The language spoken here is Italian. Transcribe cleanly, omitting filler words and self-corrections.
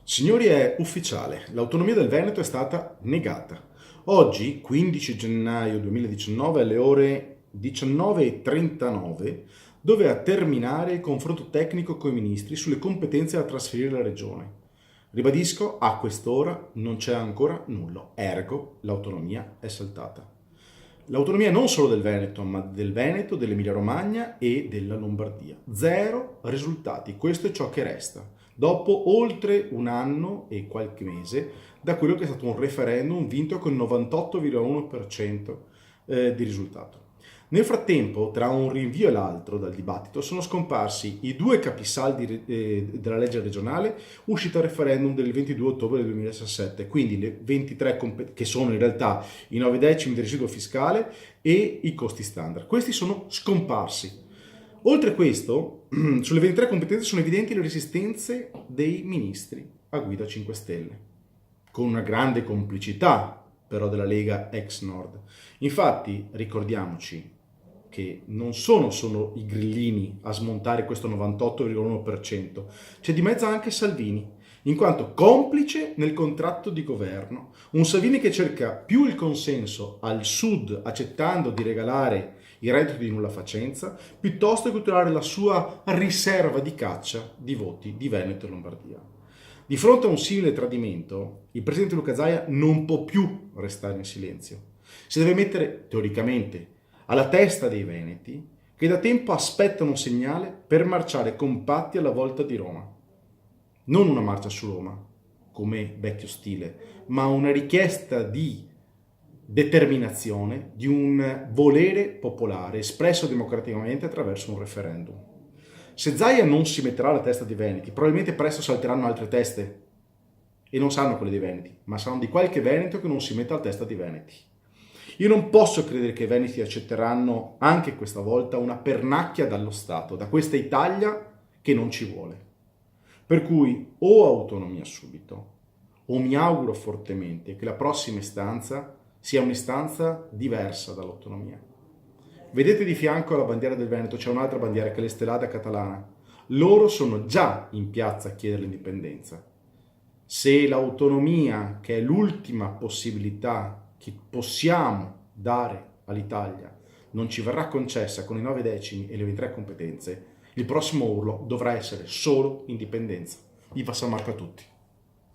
Signori, è ufficiale, l'autonomia del Veneto è stata negata. Oggi, 15 gennaio 2019, alle ore 19:39, doveva terminare il confronto tecnico con i ministri sulle competenze da trasferire alla regione. Ribadisco, a quest'ora non c'è ancora nulla, ergo l'autonomia è saltata. L'autonomia non solo del Veneto, ma del Veneto, dell'Emilia-Romagna e della Lombardia. Zero risultati, questo è ciò che resta. Dopo oltre un anno e qualche mese da quello che è stato un referendum vinto con il 98,1% di risultato. Nel frattempo, tra un rinvio e l'altro dal dibattito, sono scomparsi i due capisaldi della legge regionale uscita al referendum del 22 ottobre del 2017, quindi le 23 che sono in realtà i 9 decimi del residuo fiscale e i costi standard. Questi sono scomparsi. Oltre a questo, sulle 23 competenze sono evidenti le resistenze dei ministri a guida 5 Stelle, con una grande complicità però della Lega ex Nord. Infatti, ricordiamoci che non sono solo i grillini a smontare questo 98,1%, c'è di mezzo anche Salvini, in quanto complice nel contratto di governo, un Salvini che cerca più il consenso al sud accettando di regalare il reddito di nulla facenza, piuttosto che tutelare la sua riserva di caccia di voti di Veneto e Lombardia. Di fronte a un simile tradimento, il presidente Luca Zaia non può più restare in silenzio. Si deve mettere, teoricamente, alla testa dei veneti che da tempo aspettano un segnale per marciare compatti alla volta di Roma. Non una marcia su Roma, come vecchio stile, ma una richiesta di determinazione, di un volere popolare espresso democraticamente attraverso un referendum. Se Zaia non si metterà alla testa dei veneti, probabilmente presto salteranno altre teste, e non saranno quelle dei veneti, ma saranno di qualche veneto che non si metta alla testa dei veneti. Io non posso credere che i veneti accetteranno anche questa volta una pernacchia dallo Stato, da questa Italia che non ci vuole. Per cui o autonomia subito, o mi auguro fortemente che la prossima istanza sia un'istanza diversa dall'autonomia. Vedete di fianco alla bandiera del Veneto c'è un'altra bandiera che è l'Estelada catalana. Loro sono già in piazza a chiedere l'indipendenza. Se l'autonomia, che è l'ultima possibilità che possiamo dare all'Italia, non ci verrà concessa con i 9 decimi e le 23 competenze, il prossimo urlo dovrà essere solo indipendenza. Viva San Marco a tutti!